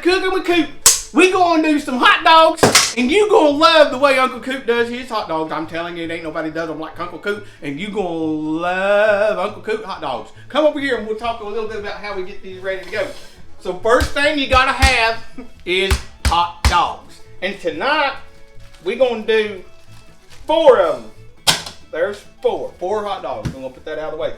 to Cooking with Coot. We gonna do some hot dogs, and you gonna love the way Uncle Coot does his hot dogs. I'm telling you, it ain't nobody does them like Uncle Coot, and you gonna love Uncle Coot hot dogs. Come over here and we'll talk a little bit about how we get these ready to go. So first thing you gotta have is hot dogs. And tonight, we gonna do 4 of them. There's 4 hot dogs. I'm gonna put that out of the way.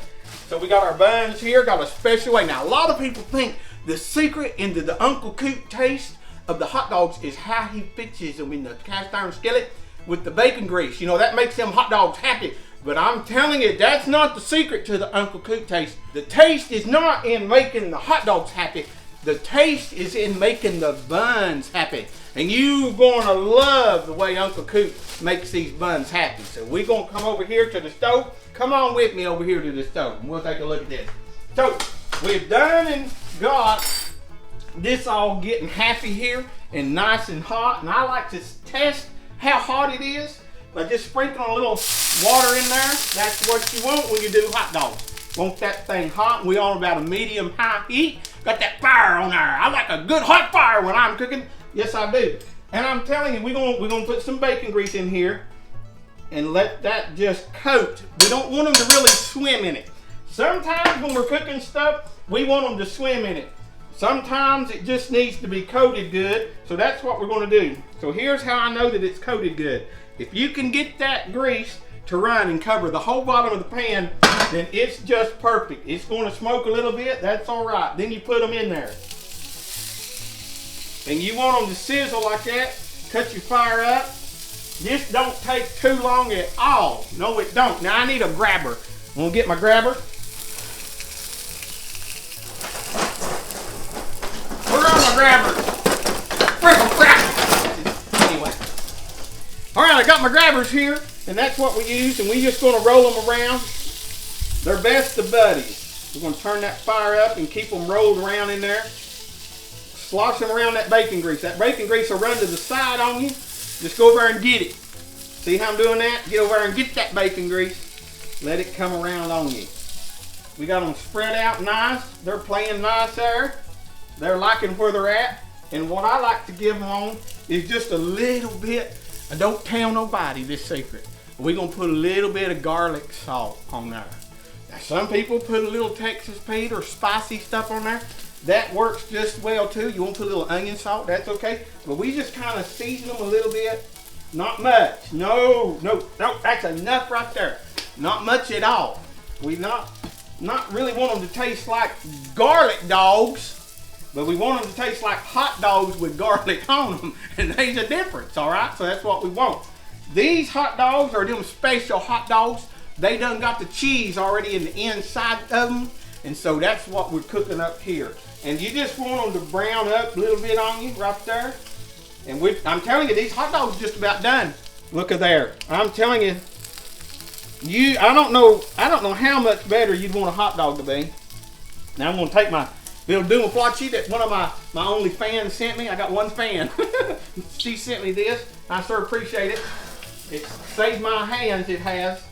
So we got our buns here, got a special way. Now a lot of people think the secret into the Uncle Coot taste of the hot dogs is how he fixes them in the cast iron skillet with the bacon grease. You know, that makes them hot dogs happy. But I'm telling you, that's not the secret to the Uncle Coot taste. The taste is not in making the hot dogs happy. The taste is in making the buns happy. And you're gonna love the way Uncle Coot makes these buns happy. So we're gonna come over here to the stove. Come on with me over here to the stove and we'll take a look at this. So we've done and got this all getting happy here and nice and hot. And I like to test how hot it is by just sprinkling a little water in there. That's what you want when you do hot dogs. Want that thing hot. We on about a medium high heat. Got that fire on there. I like a good hot fire when I'm cooking. Yes, I do. And I'm telling you, we're gonna put some bacon grease in here and let that just coat. We don't want them to really swim in it. Sometimes when we're cooking stuff, we want them to swim in it. Sometimes it just needs to be coated good, so that's what we're gonna do. So here's how I know that it's coated good. If you can get that grease to run and cover the whole bottom of the pan, then it's just perfect. It's gonna smoke a little bit, that's all right. Then you put them in there. And you want them to sizzle like that, cut your fire up. This don't take too long at all. No, it don't. Now I need a grabber. I'm gonna get my grabber. Where are my grabbers? Frickle crap! Anyway. Alright, I got my grabbers here, and that's what we use, and we just gonna roll them around. They're best of buddies. We're gonna turn that fire up and keep them rolled around in there. Slosh them around that bacon grease. That bacon grease will run to the side on you. Just go over and get it. See how I'm doing that? Get over and get that bacon grease. Let it come around on you. We got them spread out nice. They're playing nice there. They're liking where they're at. And what I like to give them on is just a little bit. I don't tell nobody this secret. We're going to put a little bit of garlic salt on there. Now some people put a little Texas Pete or spicy stuff on there. That works just well too. You want to put a little onion salt, that's okay. But we just kind of season them a little bit. Not much. No, that's enough right there. Not much at all. We not really want them to taste like garlic dogs, but we want them to taste like hot dogs with garlic on them. And there's a difference, all right? So that's what we want. These hot dogs are them special hot dogs. They done got the cheese already in the inside of them. And so that's what we're cooking up here. And you just want them to brown up a little bit on you right there. And I'm telling you, these hot dogs are just about done. Look at there. I'm telling you, I don't know how much better you'd want a hot dog to be. Now I'm gonna take my little Duma Flachi that one of my only fans sent me. I got one fan. She sent me this. I sure appreciate it. It saved my hands, it has.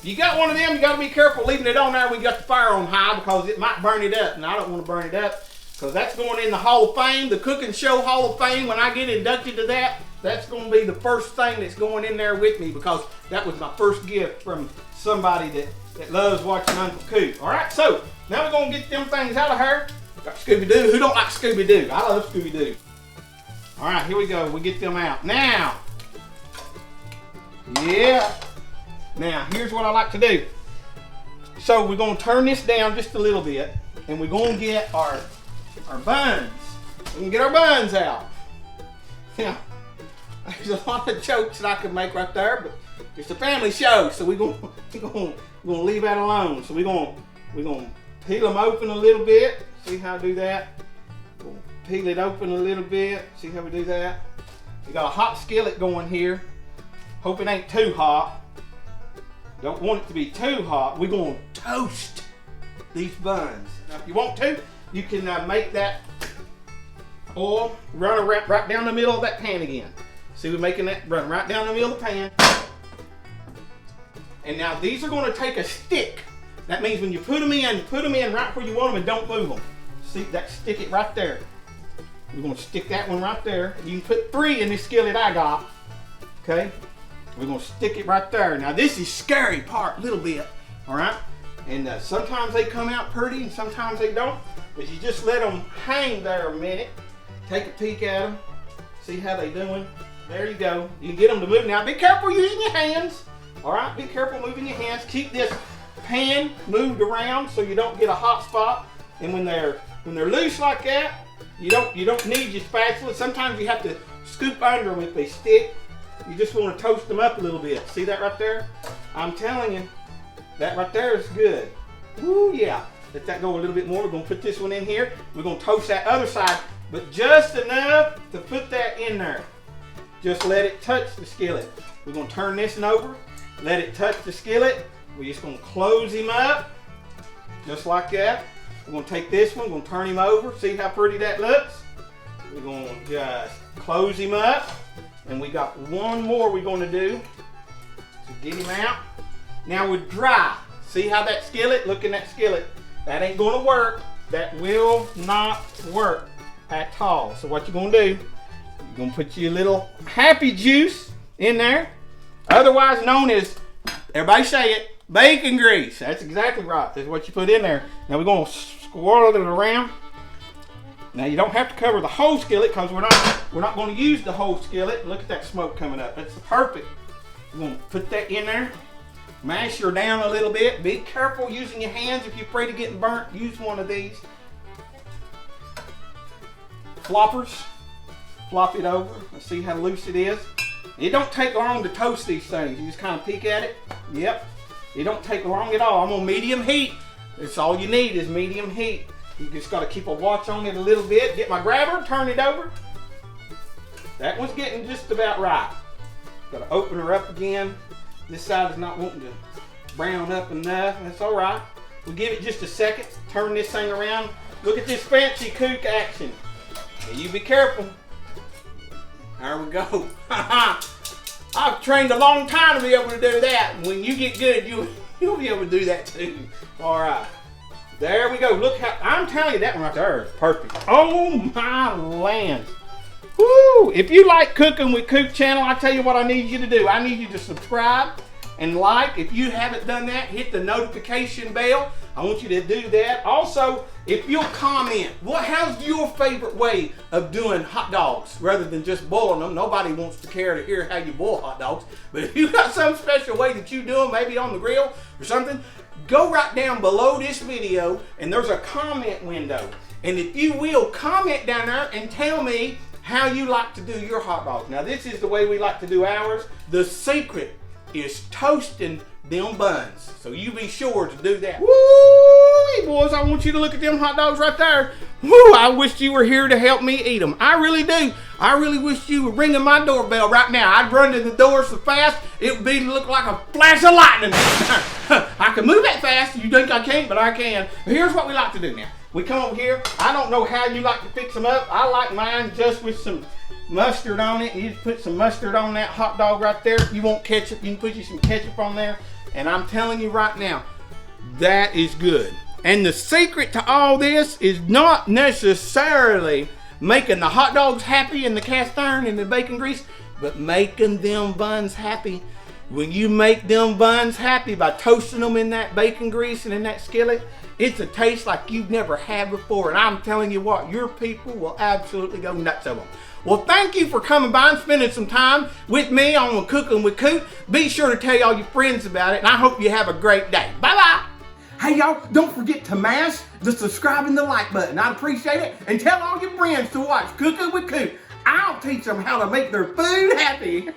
You got one of them, you got to be careful leaving it on there when you got the fire on high because it might burn it up. And I don't want to burn it up because that's going in the Hall of Fame, the Cooking Show Hall of Fame. When I get inducted to that, that's going to be the first thing that's going in there with me because that was my first gift from somebody that loves watching Uncle Coot. All right, so now we're going to get them things out of here. Got Scooby-Doo. Who don't like Scooby-Doo? I love Scooby-Doo. All right, here we go. We get them out. Now, yeah. Now, here's what I like to do. So we're going to turn this down just a little bit, and we're going to get our buns. We can get our buns out. Now, there's a lot of jokes that I could make right there, but it's a family show, so we're going to leave that alone. So we're going to peel them open a little bit. See how I do that? We'll peel it open a little bit. See how we do that? We got a hot skillet going here. Hope it ain't too hot. Don't want it to be too hot. We're going to toast these buns. Now, if you want to, you can make that oil run right down the middle of that pan again. See, we're making that run right down the middle of the pan. And now these are going to take a stick. That means when you put them in right where you want them and don't move them. See, that stick it right there. We're gonna stick that one right there. You can put 3 in this skillet I got. Okay? We're gonna stick it right there. Now this is scary part a little bit, all right? And sometimes they come out pretty and sometimes they don't. But you just let them hang there a minute. Take a peek at them. See how they doing. There you go. You can get them to move. Now be careful using your hands. All right, be careful moving your hands. Keep this pan moved around so you don't get a hot spot. And when they're loose like that, you don't need your spatula. Sometimes you have to scoop under them if they stick. You just want to toast them up a little bit. See that right there? I'm telling you, that right there is good. Woo, yeah. Let that go a little bit more. We're going to put this one in here. We're going to toast that other side, but just enough to put that in there. Just let it touch the skillet. We're going to turn this one over. Let it touch the skillet. We're just going to close him up. Just like that. We're going to take this one. We're going to turn him over. See how pretty that looks? We're going to just close him up. And we got one more we're going to do. So get him out. Now we're dry. See how that skillet? Look in that skillet. That ain't going to work. That will not work at all. So what you're going to do, you're going to put your little happy juice in there. Otherwise known as, everybody say it, bacon grease. That's exactly right. That's what you put in there. Now we're going to swirl it around. Now you don't have to cover the whole skillet because we're not going to use the whole skillet. Look at that smoke coming up. That's perfect. We're going to put that in there. Mash her down a little bit. Be careful using your hands. If you're afraid of getting burnt, use one of these floppers. Flop it over. Let's see how loose it is. It don't take long to toast these things. You just kind of peek at it. Yep. It don't take long at all. I'm on medium heat. That's all you need is medium heat. You just got to keep a watch on it a little bit. Get my grabber, turn it over. That one's getting just about right. Got to open her up again. This side is not wanting to brown up enough. That's all right. We'll give it just a second. Turn this thing around. Look at this fancy kook action. Now you be careful. There we go. I've trained a long time to be able to do that. When you get good, you'll be able to do that too. All right. There we go. Look how, I'm telling you, that one right there is perfect. Oh my land. Woo! If you like Cooking with Coot channel, I tell you what I need you to do. I need you to subscribe and like. If you haven't done that, hit the notification bell. I want you to do that. Also, if you'll comment, how's your favorite way of doing hot dogs rather than just boiling them? Nobody wants to care to hear how you boil hot dogs. But if you got some special way that you do them, maybe on the grill or something, go right down below this video and there's a comment window. And if you will, comment down there and tell me how you like to do your hot dogs. Now this is the way we like to do ours. The secret is toasting them buns. So you be sure to do that. Woo, boys, I want you to look at them hot dogs right there. Woo, I wish you were here to help me eat them. I really do. I really wish you were ringing my doorbell right now. I'd run to the door so fast, it would look like a flash of lightning. I can move that fast. You think I can't, but I can. But here's what we like to do now. We come over here. I don't know how you like to fix them up. I like mine just with some mustard on it. You just put some mustard on that hot dog right there. If you want ketchup, you can put you some ketchup on there. And I'm telling you right now, that is good. And the secret to all this is not necessarily making the hot dogs happy in the cast iron and the bacon grease, but making them buns happy. When you make them buns happy by toasting them in that bacon grease and in that skillet, it's a taste like you've never had before. And I'm telling you what, your people will absolutely go nuts over them. Well, thank you for coming by and spending some time with me on Cooking with Coot. Be sure to tell all your friends about it, and I hope you have a great day. Bye-bye. Hey, y'all, don't forget to mash the subscribe and the like button. I'd appreciate it. And tell all your friends to watch Cooking with Coot. I'll teach them how to make their food happy.